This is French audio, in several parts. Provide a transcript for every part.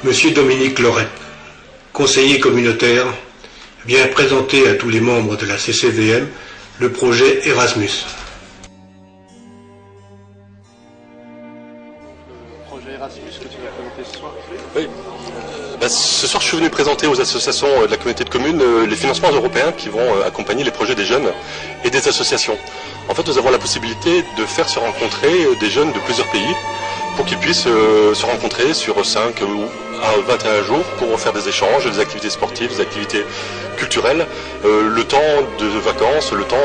Monsieur Dominique Lorette, conseiller communautaire, vient présenter à tous les membres de la CCVM le projet Erasmus. Le projet Erasmus que tu vas présenter ce soir. Oui. Ce soir, je suis venu présenter aux associations de la communauté de communes les financements européens qui vont accompagner les projets des jeunes et des associations. En fait, nous avons la possibilité de faire se rencontrer des jeunes de plusieurs pays pour qu'ils puissent se rencontrer sur 5 ou à 21 jours pour faire des échanges, des activités sportives, des activités culturelles, le temps de vacances, le temps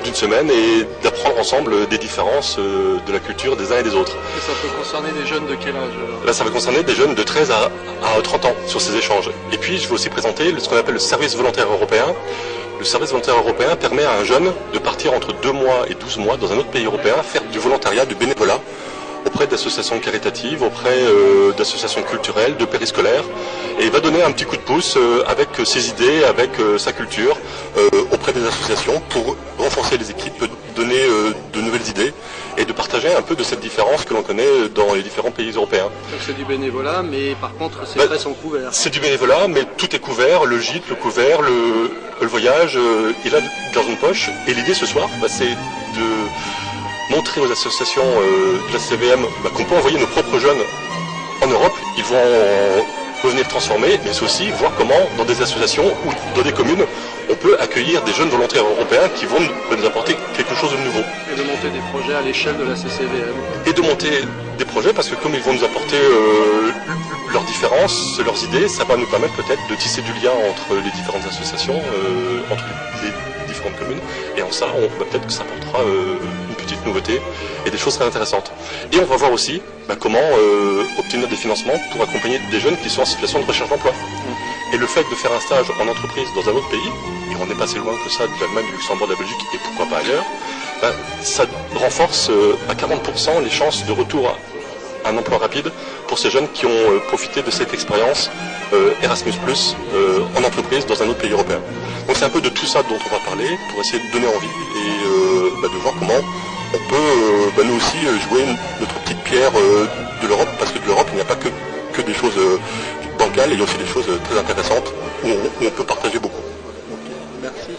d'une semaine et d'apprendre ensemble des différences de la culture des uns et des autres. Et ça peut concerner des jeunes de quel âge? Là, ça va concerner des jeunes de 13 à 30 ans sur ces échanges. Et puis, je vais aussi présenter ce qu'on appelle le service volontaire européen. Le service volontaire européen permet à un jeune de partir entre 2 mois et 12 mois dans un autre pays européen, faire du volontariat, du bénévolat, auprès d'associations caritatives, auprès d'associations culturelles, de périscolaires, et il va donner un petit coup de pouce avec ses idées, avec sa culture, auprès des associations pour renforcer les équipes, donner de nouvelles idées et de partager un peu de cette différence que l'on connaît dans les différents pays européens. Donc c'est du bénévolat, mais par contre ces frais sont couverts. C'est du bénévolat, mais tout est couvert, le gîte, le couvert, le voyage, il a dans une poche. Et l'idée ce soir, c'est de montrer aux associations de la CVM qu'on peut envoyer nos propres jeunes en Europe. Ils vont revenir transformer, mais c'est aussi voir comment dans des associations ou dans des communes on peut accueillir des jeunes volontaires européens qui vont nous apporter quelque chose de nouveau. Et de monter des projets à l'échelle de la CCVM. Et de monter des projets parce que comme ils vont nous apporter leurs différences, leurs idées, ça va nous permettre peut-être de tisser du lien entre les différentes associations, entre les différentes communes, et en ça, peut-être que ça apportera une petite nouveauté et des choses très intéressantes. Et on va voir aussi comment obtenir des financements pour accompagner des jeunes qui sont en situation de recherche d'emploi. Et le fait de faire un stage en entreprise dans un autre pays, et on n'est pas si loin que ça de l'Allemagne, du Luxembourg, de la Belgique, et pourquoi pas ailleurs, ça renforce à 40% les chances de retour à un emploi rapide pour ces jeunes qui ont profité de cette expérience Erasmus+, en entreprise dans un autre pays européen. Donc c'est un peu de tout ça dont on va parler pour essayer de donner envie et de voir comment on peut nous aussi jouer notre petite pierre de l'Europe, parce que de l'Europe il n'y a pas que des choses bancales, il y a aussi des choses très intéressantes où on peut partager beaucoup. Merci.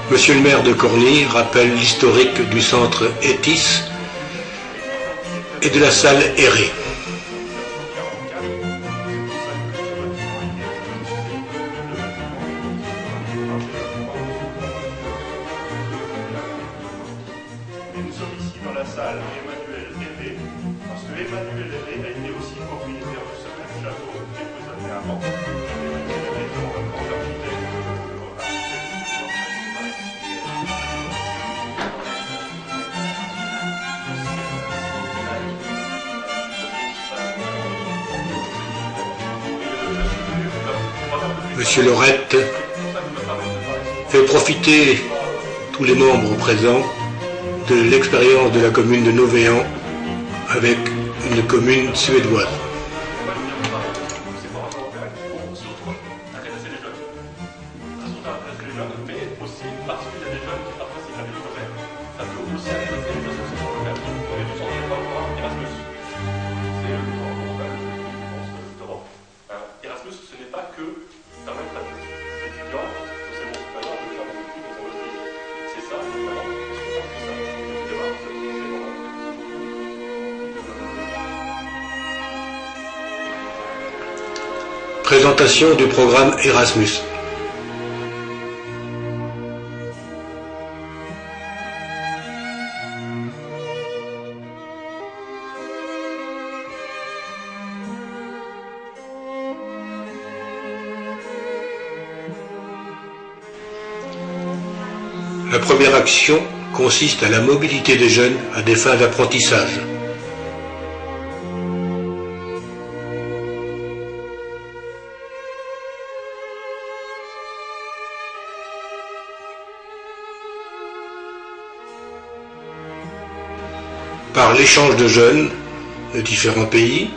Monsieur le maire de Corny rappelle l'historique du centre ETIS et de la salle Erré. Nous sommes ici dans la salle Emmanuel Herré, parce que Emmanuel Herré a été aussi propriétaire de ce même château quelques années avant. Emmanuel Herré étant un grand architecte, Monsieur Lorette fait profiter tous les membres présents de l'expérience de la commune de Novéan avec une commune suédoise. Erasmus, ce n'est pas que permettre à des étudiants de ces bons supérieurs de faire des études dans un autre pays. C'est ça, notamment, Présentation du programme Erasmus. La première action consiste à la mobilité des jeunes à des fins d'apprentissage. Par l'échange de jeunes de différents pays,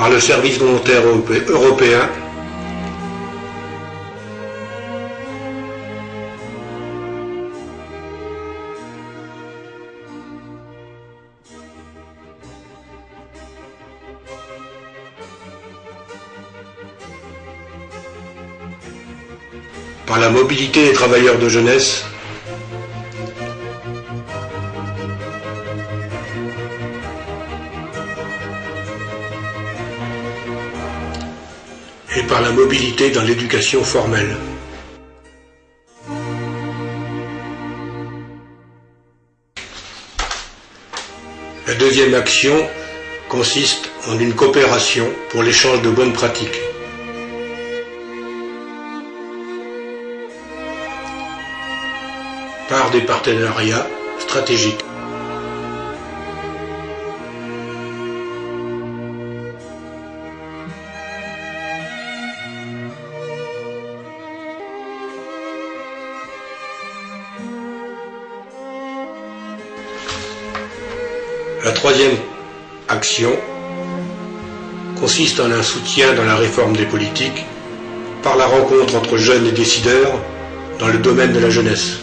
par le service volontaire européen, par la mobilité des travailleurs de jeunesse, et par la mobilité dans l'éducation formelle. La deuxième action consiste en une coopération pour l'échange de bonnes pratiques. Par des partenariats stratégiques. La troisième action consiste en un soutien dans la réforme des politiques par la rencontre entre jeunes et décideurs dans le domaine de la jeunesse.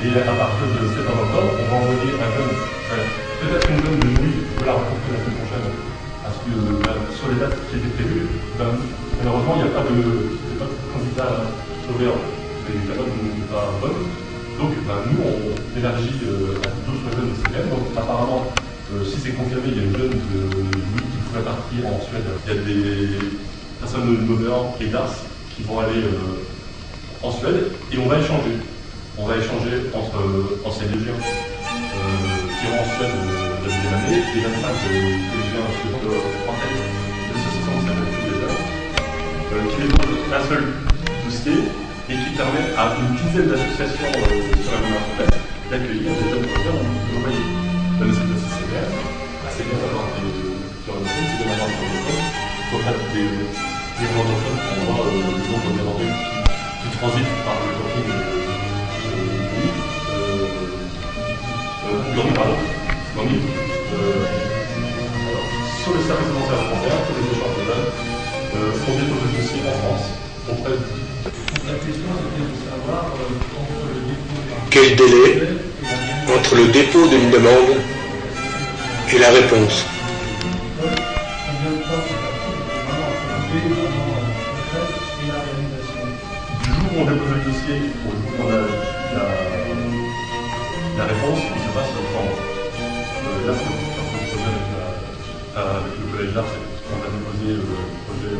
Et à partir de septembre octobre, on va envoyer un jeune, peut-être une jeune de nuit, il faut la rencontrer la semaine prochaine. Parce que sur les dates qui étaient prévues, malheureusement, il n'y a pas de candidat sauveur. Les capables ne sont pas bonnes. Donc nous, on élargit à d'autres jeunes de CVM. Donc apparemment, si c'est confirmé, il y a une jeune de nuit qui pourrait partir en Suède. Il y a des personnes de Novéan et d'Ars qui vont aller en Suède et on va échanger. On va échanger entre anciens légions qui vont en Suède la deuxième année et 25 collégiens suivants de français de l'association qui s'appelle Tous les Heures, qui les donne un seul dossier et qui permet à une dizaine d'associations sur la même française d'accueillir des jeunes professeurs envoyés. Dans le site de CCBR, c'est bien d'avoir des organisations, c'est bien d'avoir des organisations, il faut mettre des organisations qu'on voit des nombres d'élèves qui transitent par le camping. Sur le service volontaire européen, pour les échanges de jeunes, on dépose le dossier en France auprès de... La question c'était de savoir entre le dépôt Quel délai entre le dépôt d'une demande et la réponse? combien de temps c'est vraiment entre le dépôt et la réalisation? Du jour où on dépose le dossier au jour où on a la réponse, on se passe au temps. Là, c'est un projet avec le collège d'art, on a déposé le projet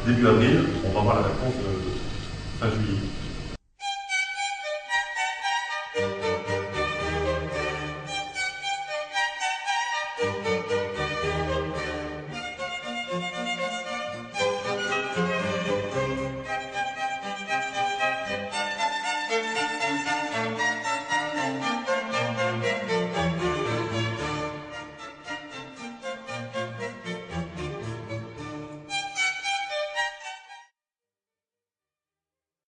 début avril, on va avoir la réponse fin juillet.